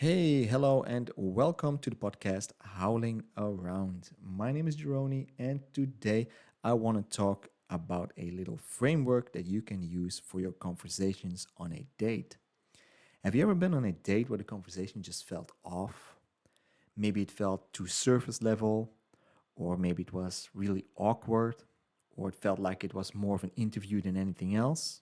Hey, hello, and welcome to the podcast Howling Around. My name is Jeroni, and today I want to talk about a little framework that you can use for your conversations on a date. Have you ever been on a date where the conversation just felt off? Maybe it felt too surface level, or maybe it was really awkward, or it felt like it was more of an interview than anything else.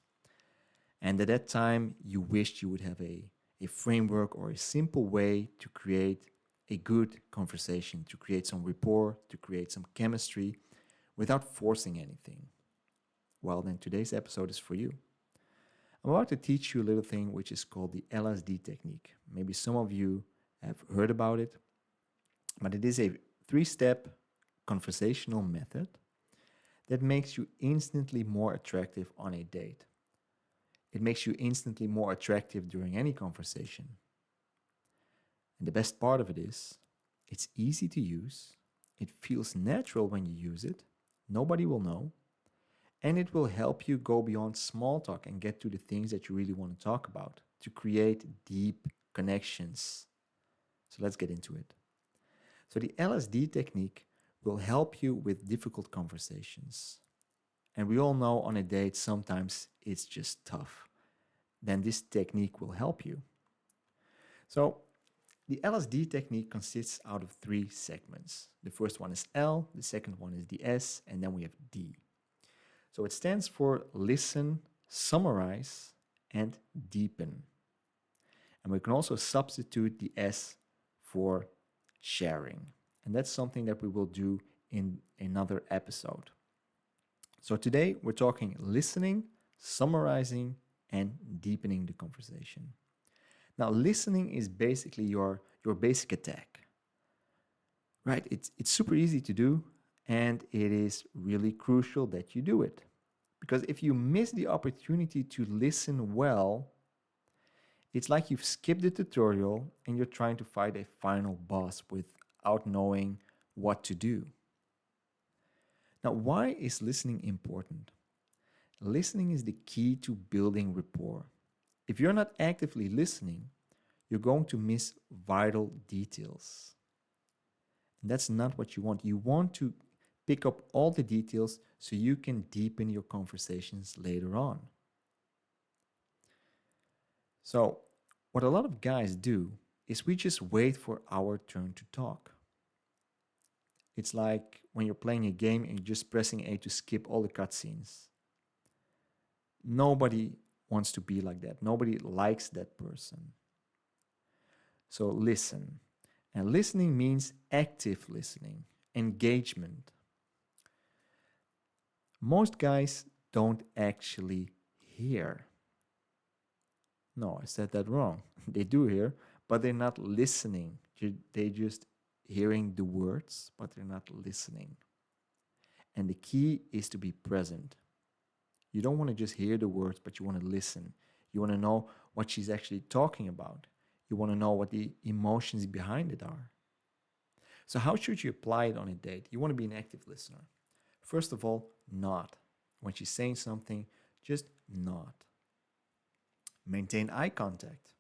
And at that time, you wished you would have a framework or a simple way to create a good conversation, to create some rapport, to create some chemistry without forcing anything. Well, then today's episode is for you. I'm about to teach you a little thing which is called the LSD technique. Maybe some of you have heard about it, but it is a 3 step conversational method that makes you instantly more attractive on a date. It makes you instantly more attractive during any conversation. And the best part of it is, it's easy to use, it feels natural when you use it, nobody will know, and it will help you go beyond small talk and get to the things that you really want to talk about, to create deep connections. So let's get into it. So the LSD technique will help you with difficult conversations. And we all know on a date sometimes it's just tough. Then this technique will help you. So the LSD technique consists out of 3 segments. The first one is L, the second one is the S, and then we have D. So it stands for listen, summarize, and deepen. And we can also substitute the S for sharing. And that's something that we will do in another episode. So today we're talking listening, summarizing, and deepening the conversation. Now, listening is basically your basic attack, right? It's super easy to do, and it is really crucial that you do it. Because if you miss the opportunity to listen well, it's like you've skipped the tutorial and you're trying to fight a final boss without knowing what to do. Now, why is listening important? Listening is the key to building rapport. If you're not actively listening, you're going to miss vital details. And that's not what you want. You want to pick up all the details so you can deepen your conversations later on. So, what a lot of guys do is we just wait for our turn to talk. It's like when you're playing a game and you're just pressing A to skip all the cutscenes. Nobody wants to be like that. Nobody likes that person. So listen. And listening means active listening, engagement. Most guys don't actually hear. No, I said that wrong. They do hear, but they're not listening. They're just hearing the words, but they're not listening. And the key is to be present. You don't want to just hear the words, but you want to listen. You want to know what she's actually talking about. You want to know what the emotions behind it are. So how should you apply it on a date? You want to be an active listener. First of all, nod. When she's saying something, just nod. Maintain eye contact.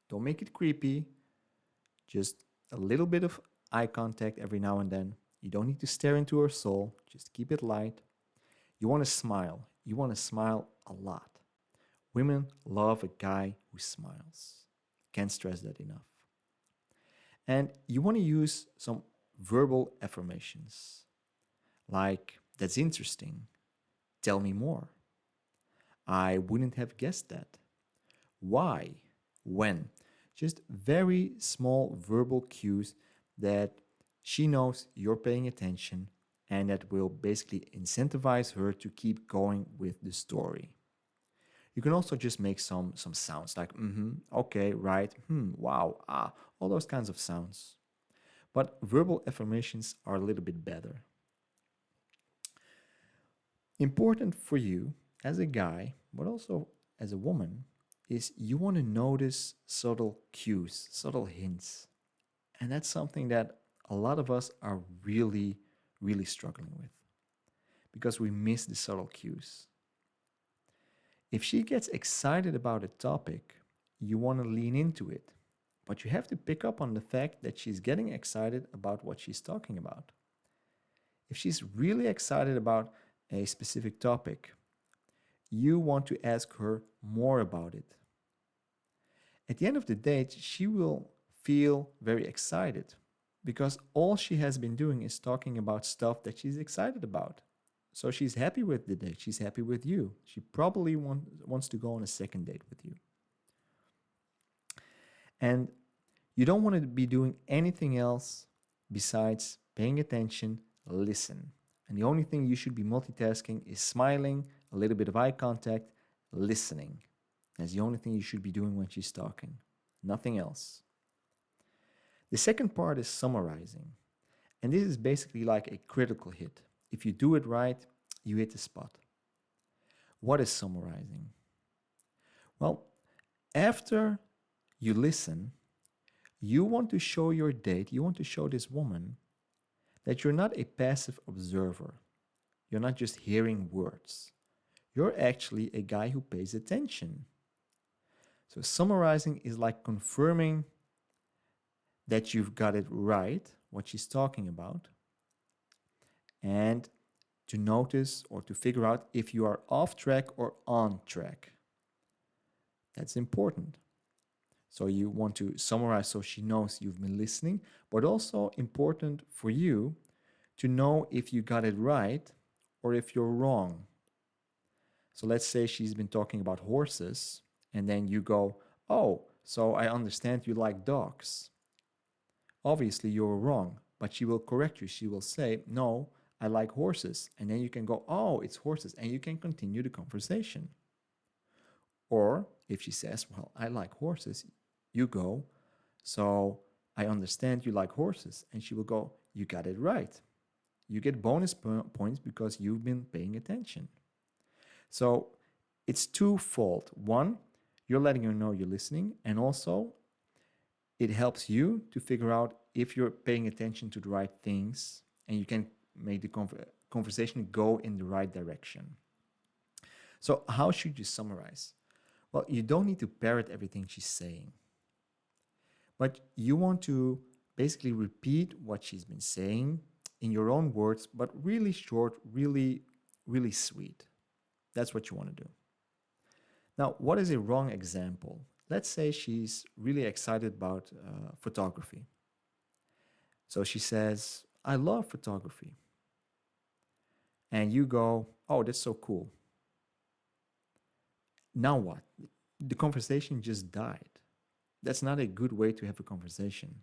Don't make it creepy. Just a little bit of eye contact every now and then. You don't need to stare into her soul. Just keep it light. You want to smile. You want to smile a lot. Women love a guy who smiles. Can't stress that enough. And you want to use some verbal affirmations like, that's interesting. Tell me more. I wouldn't have guessed that. Why? When? Just very small verbal cues that she knows you're paying attention and that will basically incentivize her to keep going with the story. You can also just make some sounds like okay, right, wow, ah, all those kinds of sounds. But verbal affirmations are a little bit better. Important for you as a guy, but also as a woman, is you want to notice subtle cues, subtle hints. And that's something that a lot of us are really, really struggling with because we miss the subtle cues. If she gets excited about a topic, you want to lean into it. But you have to pick up on the fact that she's getting excited about what she's talking about. If she's really excited about a specific topic, you want to ask her more about it. At the end of the day, she will feel very excited because all she has been doing is talking about stuff that she's excited about. So she's happy with the date. She's happy with you. She probably wants to go on a second date with you. And you don't want to be doing anything else besides paying attention, listen. And the only thing you should be multitasking is smiling, a little bit of eye contact, listening. That's the only thing you should be doing when she's talking. Nothing else. The second part is summarizing. And this is basically like a critical hit. If you do it right, you hit the spot. What is summarizing? Well, after you listen, you want to show your date, you want to show this woman that you're not a passive observer. You're not just hearing words. You're actually a guy who pays attention. So summarizing is like confirming that you've got it right, what she's talking about, and to notice or to figure out if you are off track or on track. That's important. So you want to summarize so she knows you've been listening, but also important for you to know if you got it right or if you're wrong. So let's say she's been talking about horses, and then you go, oh, so I understand you like dogs. Obviously, you're wrong, but she will correct you. She will say, no, I like horses. And then you can go, oh, it's horses, and you can continue the conversation. Or if she says, well, I like horses, you go, so I understand you like horses. And she will go, you got it right. You get bonus points because you've been paying attention. So it's twofold. One, you're letting her know you're listening, and also it helps you to figure out if you're paying attention to the right things, and you can make the conversation go in the right direction. So how should you summarize? Well, you don't need to parrot everything she's saying, but you want to basically repeat what she's been saying in your own words, but really short, really, really sweet. That's what you want to do. Now, what is a wrong example? Let's say she's really excited about photography. So she says, I love photography. And you go, oh, that's so cool. Now what? The conversation just died. That's not a good way to have a conversation.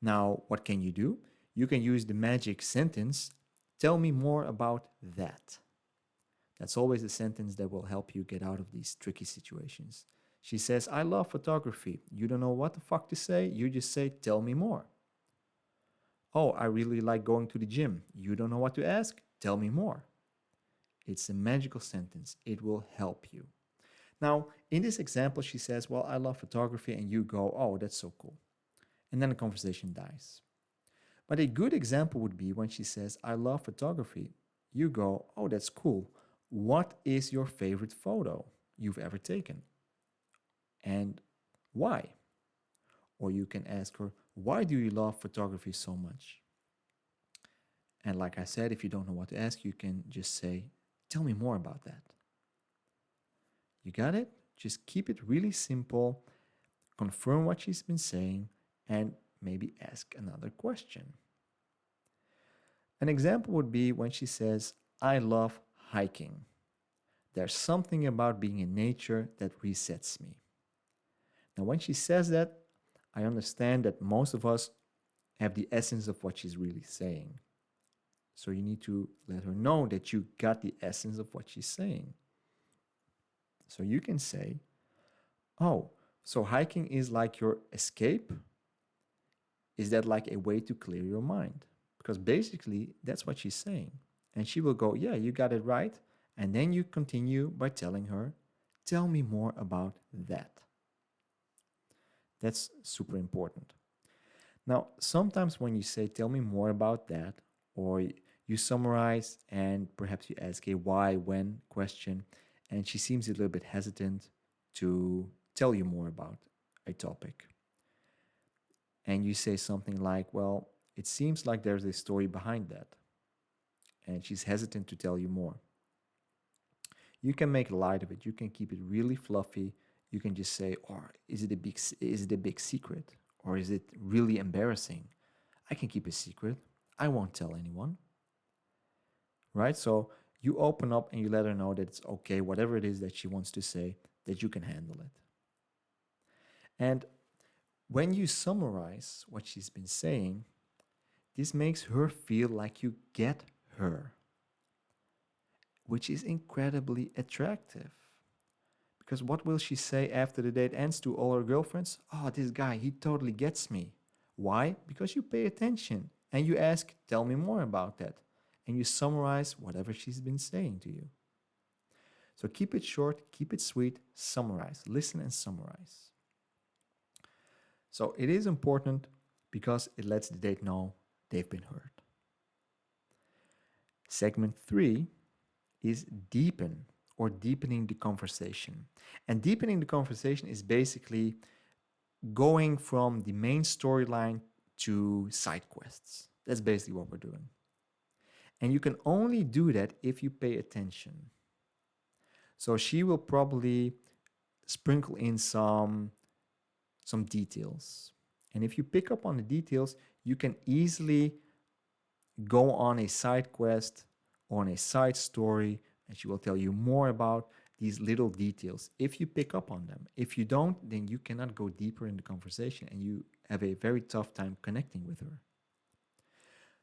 Now, what can you do? You can use the magic sentence, tell me more about that. That's always a sentence that will help you get out of these tricky situations. She says, I love photography. You don't know what the fuck to say. You just say, tell me more. Oh, I really like going to the gym. You don't know what to ask? Tell me more. It's a magical sentence. It will help you. Now, in this example, she says, well, I love photography, and you go, oh, that's so cool. And then the conversation dies. But a good example would be when she says, I love photography. You go, oh, that's cool. What is your favorite photo you've ever taken? And why? Or you can ask her, why do you love photography so much? And like I said, if you don't know what to ask, you can just say, tell me more about that. You got it? Just keep it really simple, confirm what she's been saying, and maybe ask another question. An example would be when she says, I love hiking. There's something about being in nature that resets me. Now, when she says that, I understand that most of us have the essence of what she's really saying. So you need to let her know that you got the essence of what she's saying. So you can say, oh, so hiking is like your escape? Is that like a way to clear your mind? Because basically, that's what she's saying. And she will go, yeah, you got it right. And then you continue by telling her, tell me more about that. That's super important. Now, sometimes when you say, tell me more about that, or you summarize and perhaps you ask a why, when question, and she seems a little bit hesitant to tell you more about a topic. and you say something like, well, it seems like there's a story behind that, and she's hesitant to tell you more. You can make light of it. You can keep it really fluffy. You can just say, or is it a big secret? Or is it really embarrassing? I can keep a secret. I won't tell anyone. Right? So you open up and you let her know that it's okay, whatever it is that she wants to say, that you can handle it. And when you summarize what she's been saying, this makes her feel like you get her, which is incredibly attractive. Because what will she say after the date ends to all her girlfriends? Oh, this guy, he totally gets me. Why? Because you pay attention and you ask, tell me more about that. And you summarize whatever she's been saying to you. So keep it short, keep it sweet, summarize, listen and summarize. So it is important because it lets the date know they've been heard. Segment 3 is deepen or deepening the conversation. And deepening the conversation is basically going from the main storyline to side quests. That's basically what we're doing. And you can only do that if you pay attention. So she will probably sprinkle in some details. And if you pick up on the details, you can easily go on a side quest or on a side story, and she will tell you more about these little details if you pick up on them. If you don't, then you cannot go deeper in the conversation and you have a very tough time connecting with her.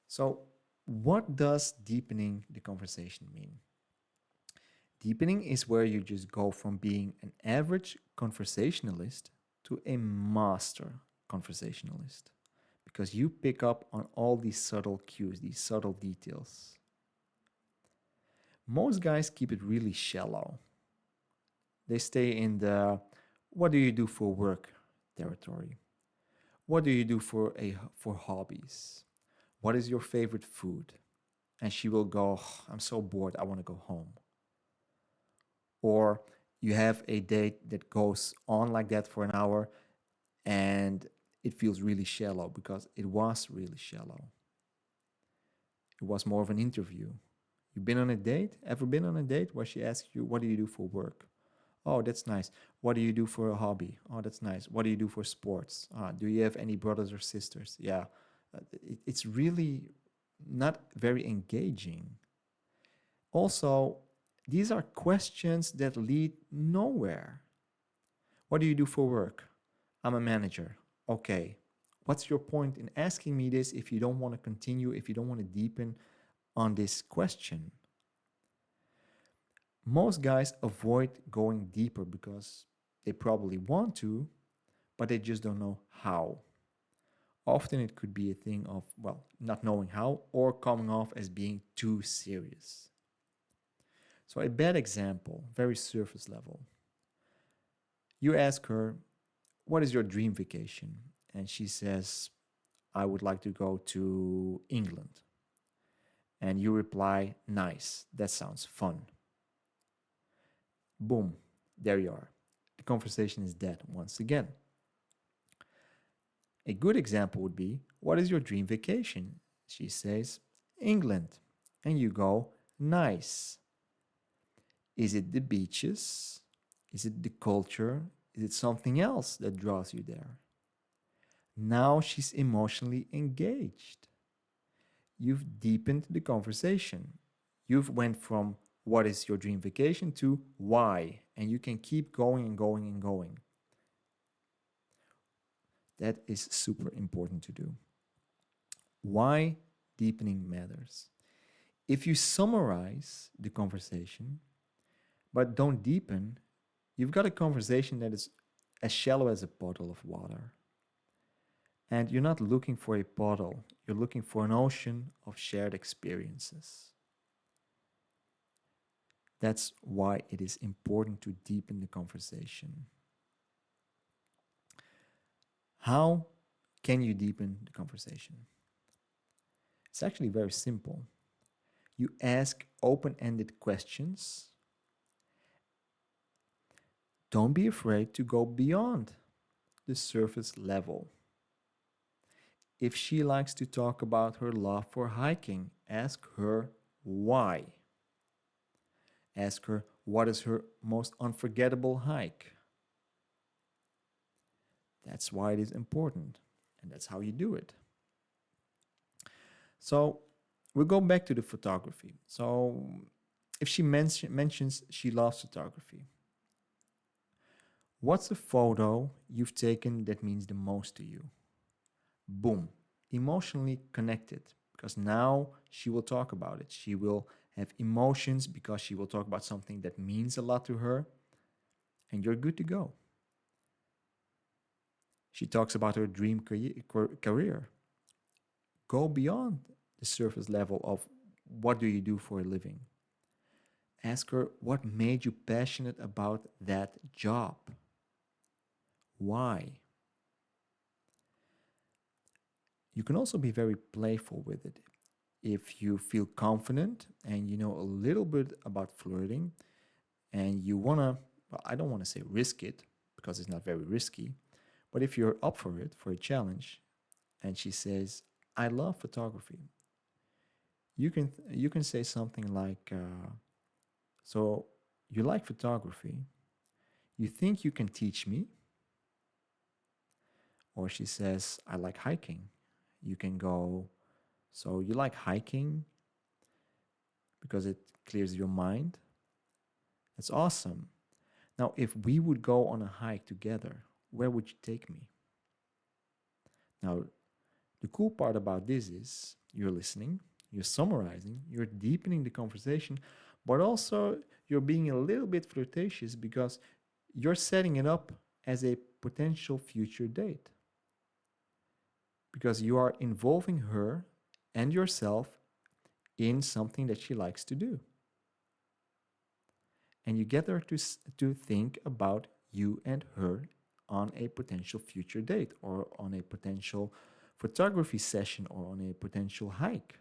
So, what does deepening the conversation mean? Deepening is where you just go from being an average conversationalist to a master conversationalist because you pick up on all these subtle cues, these subtle details. Most guys keep it really shallow. They stay in the what do you do for work territory. What do you do for hobbies? What is your favorite food? And she will go, "Oh, I'm so bored, I want to go home." Or you have a date that goes on like that for an hour and it feels really shallow because it was really shallow. It was more of an interview. You've been on a date? Ever been on a date where she asks you, what do you do for work? Oh, that's nice. What do you do for a hobby? Oh, that's nice. What do you do for sports? Do you have any brothers or sisters? Yeah. It's really not very engaging. Also, these are questions that lead nowhere. What do you do for work? I'm a manager. Okay. What's your point in asking me this if you don't want to continue, if you don't want to deepen on this question? Most guys avoid going deeper because they probably want to, but they just don't know how. Often it could be a thing of, well, not knowing how or coming off as being too serious. So, a bad example, very surface level. You ask her, what is your dream vacation? And she says, I would like to go to England. And you reply, nice, that sounds fun. Boom, there you are. The conversation is dead once again. A good example would be, what is your dream vacation? She says, England. And you go, nice. Is it the beaches? Is it the culture? Is it something else that draws you there? Now she's emotionally engaged. You've deepened the conversation. You've went from what is your dream vacation to why, and you can keep going and going and going. That is super important to do. Why deepening matters. If you summarize the conversation but don't deepen, you've got a conversation that is as shallow as a bottle of water. And you're not looking for a bottle, you're looking for an ocean of shared experiences. That's why it is important to deepen the conversation. How can you deepen the conversation? It's actually very simple. You ask open-ended questions. Don't be afraid to go beyond the surface level. If she likes to talk about her love for hiking, ask her why. Ask her what is her most unforgettable hike. That's why it is important, and that's how you do it. So we'll go back to the photography. So if she mentions she loves photography, what's a photo you've taken that means the most to you? Boom, emotionally connected, because now she will talk about it. She will have emotions because she will talk about something that means a lot to her, and you're good to go. She talks about her dream career. Go beyond the surface level of what do you do for a living. Ask her what made you passionate about that job. Why? You can also be very playful with it. If you feel confident and you know a little bit about flirting and you want to, well, I don't want to say risk it because it's not very risky, but if you're up for it, for a challenge, and she says, I love photography, you can say something like, so you like photography, you think you can teach me? Or she says, I like hiking. You can go, so you like hiking because it clears your mind? That's awesome. Now, if we would go on a hike together, where would you take me? Now, the cool part about this is you're listening, you're summarizing, you're deepening the conversation, but also you're being a little bit flirtatious because you're setting it up as a potential future date. Because you are involving her and yourself in something that she likes to do. And you get her to think about you and her on a potential future date or on a potential photography session or on a potential hike.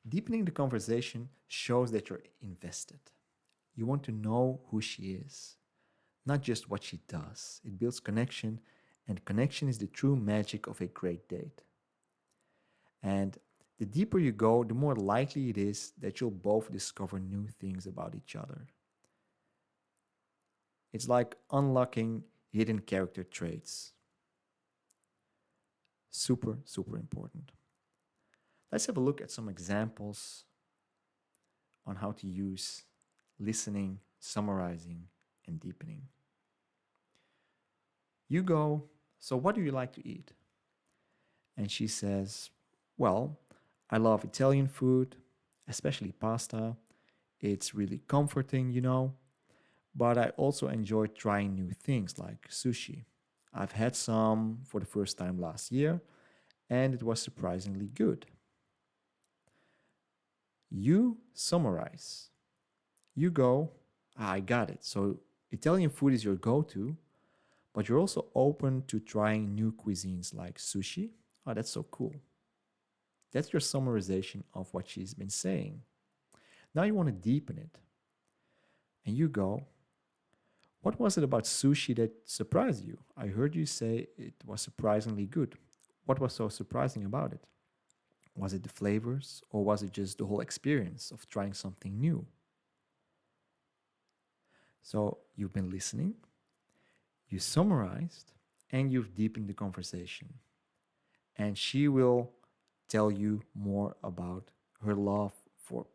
Deepening the conversation shows that you're invested. You want to know who she is, not just what she does. It builds connection, and connection is the true magic of a great date. And the deeper you go, the more likely it is that you'll both discover new things about each other. It's like unlocking hidden character traits. Super, super important. Let's have a look at some examples on how to use listening, summarizing, and deepening. You go, so what do you like to eat? And she says, well, I love Italian food, especially pasta. It's really comforting, but I also enjoy trying new things like sushi. I've had some for the first time last year, and it was surprisingly good. You summarize. You go, I got it. So Italian food is your go to, but you're also open to trying new cuisines like sushi. Oh, that's so cool. That's your summarization of what she's been saying. Now you want to deepen it. And you go, what was it about sushi that surprised you? I heard you say it was surprisingly good. What was so surprising about it? Was it the flavors or was it just the whole experience of trying something new? So you've been listening, you summarized, and you've deepened the conversation. And she will tell you more about her love for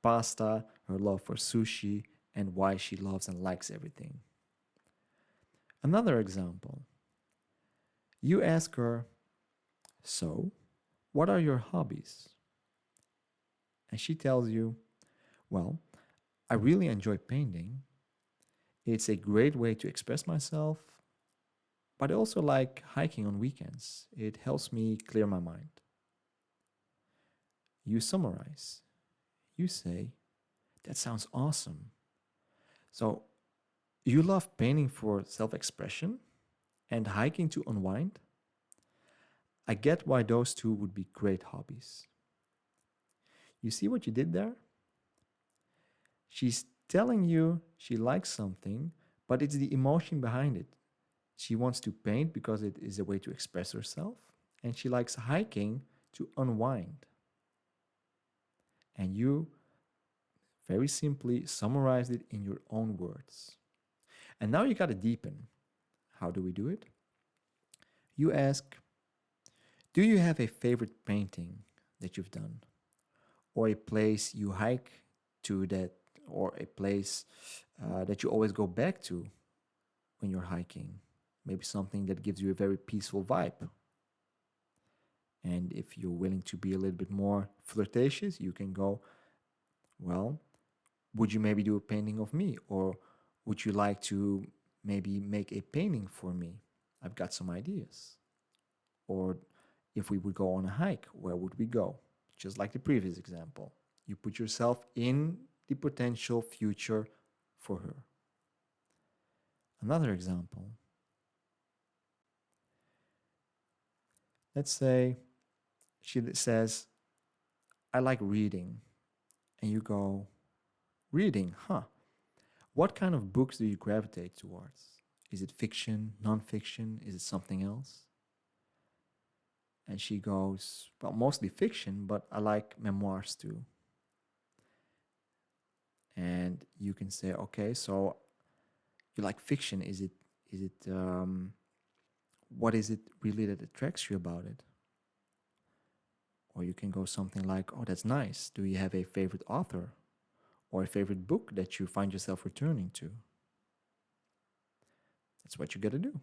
pasta, her love for sushi, and why she loves and likes everything. Another example, you ask her, so, what are your hobbies? And she tells you, well, I really enjoy painting. It's a great way to express myself, but I also like hiking on weekends. It helps me clear my mind. You summarize. You say, that sounds awesome. So, you love painting for self expression and hiking to unwind? I get why those two would be great hobbies. You see what you did there? She's telling you she likes something, but it's the emotion behind it. She wants to paint because it is a way to express herself, and she likes hiking to unwind. And you very simply summarized it in your own words. And now you got to deepen. How do we do it? You ask, do you have a favorite painting that you've done? Or a place you hike to that, or a place that you always go back to when you're hiking? Maybe something that gives you a very peaceful vibe. And if you're willing to be a little bit more flirtatious, you can go, well, would you maybe do a painting of me? Or would you like to maybe make a painting for me? I've got some ideas. Or if we would go on a hike, where would we go? Just like the previous example. You put yourself in the potential future for her. Another example. Let's say she says, I like reading. And you go, reading, huh? What kind of books do you gravitate towards? Is it fiction, nonfiction? Is it something else? And she goes, well, mostly fiction, but I like memoirs too. And you can say, okay, so you like fiction. What is it really that attracts you about it? Or you can go something like, oh, that's nice. Do you have a favorite author or a favorite book that you find yourself returning to? That's what you got to do.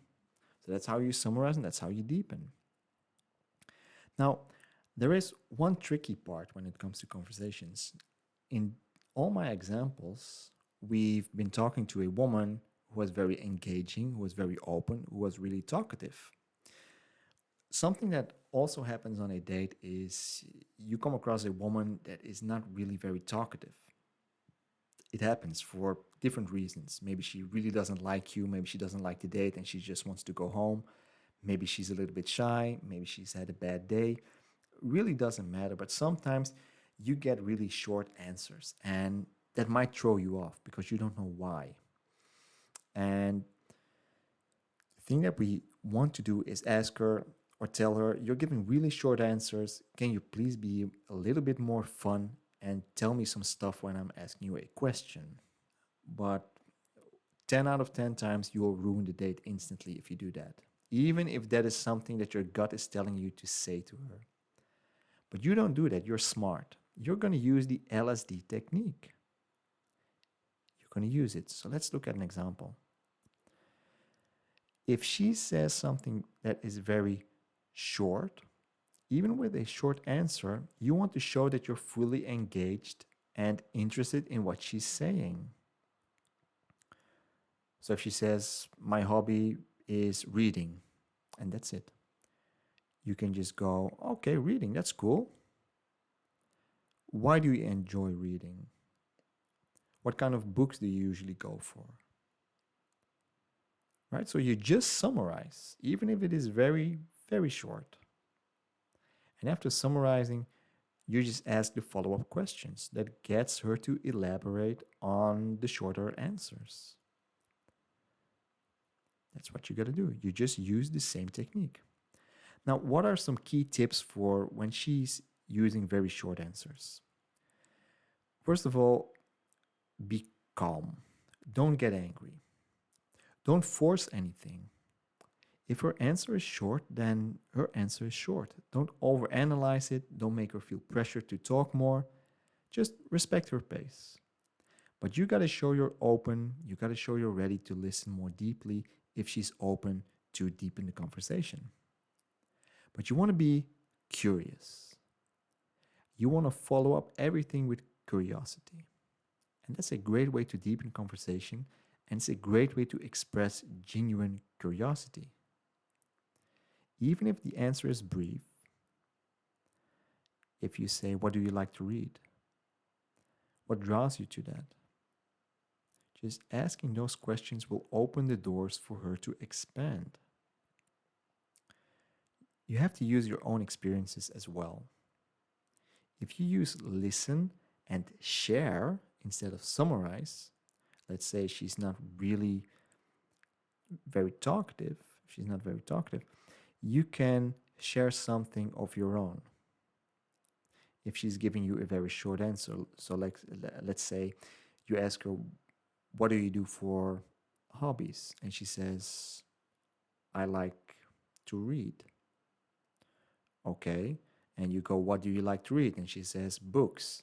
So that's how you summarize and that's how you deepen. Now, there is one tricky part when it comes to conversations. In all my examples, we've been talking to a woman who was very engaging, who was very open, who was really talkative. Something that also happens on a date is you come across a woman that is not really very talkative. It happens for different reasons. Maybe she really doesn't like you, maybe she doesn't like the date and she just wants to go home. Maybe she's a little bit shy, maybe she's had a bad day. Really doesn't matter, but sometimes you get really short answers and that might throw you off because you don't know why. And the thing that we want to do is ask her or tell her, you're giving really short answers. Can you please be a little bit more fun and tell me some stuff when I'm asking you a question? But 10 out of 10 times, you will ruin the date instantly if you do that, even if that is something that your gut is telling you to say to her. But you don't do that. You're smart. You're going to use the LSD technique. You're going to use it. So let's look at an example. If she says something that is very short, even with a short answer, you want to show that you're fully engaged and interested in what she's saying. So if she says, my hobby is reading, and that's it, you can just go, okay, reading, that's cool. Why do you enjoy reading? What kind of books do you usually go for? Right? So you just summarize, even if it is very, very short. And after summarizing, you just ask the follow-up questions that gets her to elaborate on the shorter answers. That's what you got to do. You just use the same technique. Now, what are some key tips for when she's using very short answers? First of all, be calm. Don't get angry. Don't force anything. If her answer is short, then her answer is short. Don't overanalyze it. Don't make her feel pressure to talk more. Just respect her pace. But you got to show you're open. You got to show you're ready to listen more deeply if she's open to deepen the conversation. But you want to be curious. You want to follow up everything with curiosity. And that's a great way to deepen conversation, and it's a great way to express genuine curiosity. Even if the answer is brief, if you say, what do you like to read? What draws you to that? Just asking those questions will open the doors for her to expand. You have to use your own experiences as well. If you use listen and share instead of summarize, let's say she's not really very talkative, she's not very talkative, you can share something of your own. If she's giving you a very short answer, so like let's say you ask her, what do you do for hobbies? And she says, I like to read. Okay. And you go, what do you like to read? And she says, books.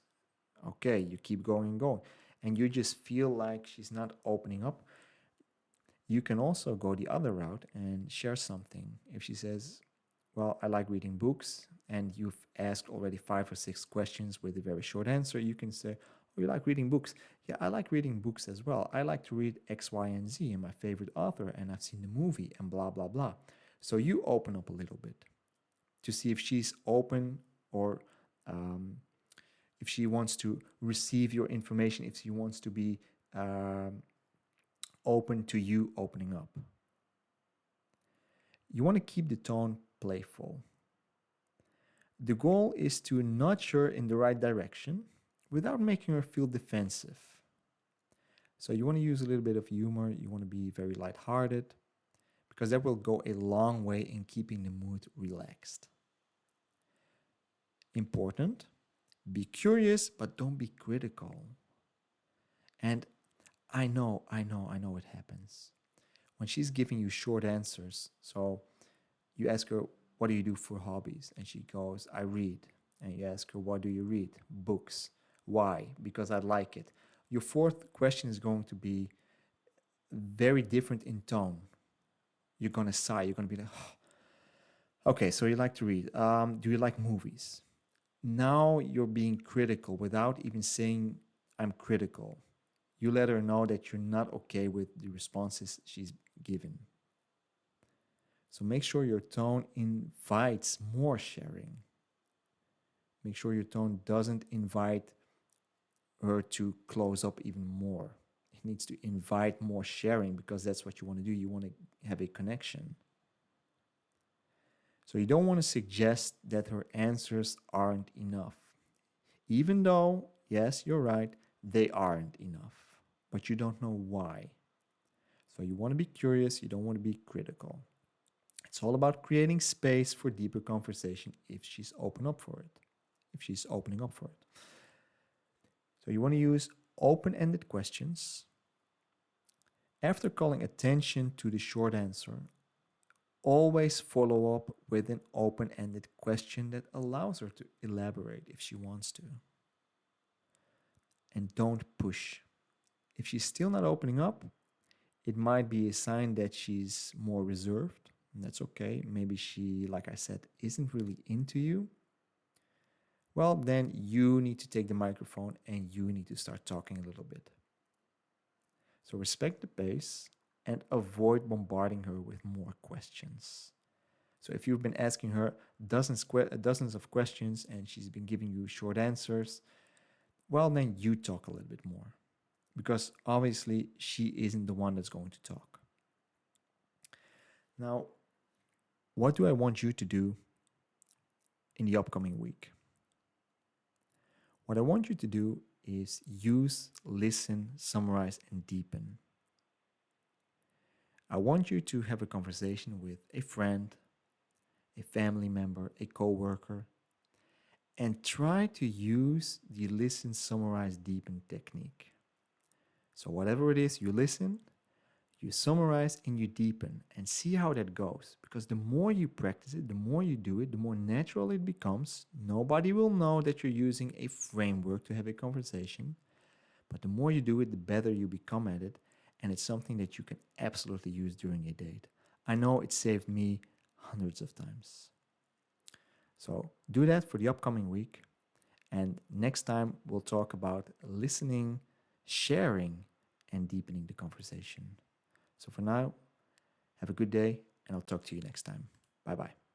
Okay. You keep going and going. And you just feel like she's not opening up. You can also go the other route and share something. If she says, well, I like reading books, and you've asked already 5 or 6 questions with a very short answer, you can say, oh, you like reading books? Yeah, I like reading books as well. I like to read X, Y, and Z, and my favorite author, and I've seen the movie, and blah, blah, blah. So you open up a little bit to see if she's open, or if she wants to receive your information, if she wants to be open to you opening up. You want to keep the tone playful. The goal is to nudge her in the right direction without making her feel defensive. So you want to use a little bit of humor, you want to be very lighthearted, because that will go a long way in keeping the mood relaxed. Important, be curious, but don't be critical. And I know it happens. When she's giving you short answers, so you ask her, what do you do for hobbies? And she goes, I read. And you ask her, what do you read? Books. Why? Because I like it. Your fourth question is going to be very different in tone. You're going to sigh. You're going to be like, oh. Okay, so you like to read. Do you like movies? Now you're being critical without even saying, I'm critical. You let her know that you're not okay with the responses she's given. So make sure your tone invites more sharing. Make sure your tone doesn't invite her to close up even more. It needs to invite more sharing, because that's what you want to do. You want to have a connection. So you don't want to suggest that her answers aren't enough. Even though, yes, you're right, they aren't enough. But you don't know why. So you want to be curious, you don't want to be critical. It's all about creating space for deeper conversation if she's open up for it. If she's opening up for it. So you want to use open-ended questions. After calling attention to the short answer, always follow up with an open-ended question that allows her to elaborate if she wants to. And don't push. If she's still not opening up, it might be a sign that she's more reserved. And that's okay. Maybe she, like I said, isn't really into you. Well, then you need to take the microphone and you need to start talking a little bit. So respect the pace and avoid bombarding her with more questions. So if you've been asking her dozens of questions and she's been giving you short answers, well, then you talk a little bit more, because obviously she isn't the one that's going to talk. Now, what do I want you to do in the upcoming week? What I want you to do is use, listen, summarize, and deepen. I want you to have a conversation with a friend, a family member, a coworker, and try to use the listen, summarize, deepen technique. So whatever it is, you listen, you summarize, and you deepen, and see how that goes. Because the more you practice it, the more you do it, the more natural it becomes. Nobody will know that you're using a framework to have a conversation. But the more you do it, the better you become at it. And it's something that you can absolutely use during a date. I know it saved me hundreds of times. So do that for the upcoming week. And next time we'll talk about listening, sharing, and deepening the conversation. So for now, have a good day, and I'll talk to you next time. Bye-bye.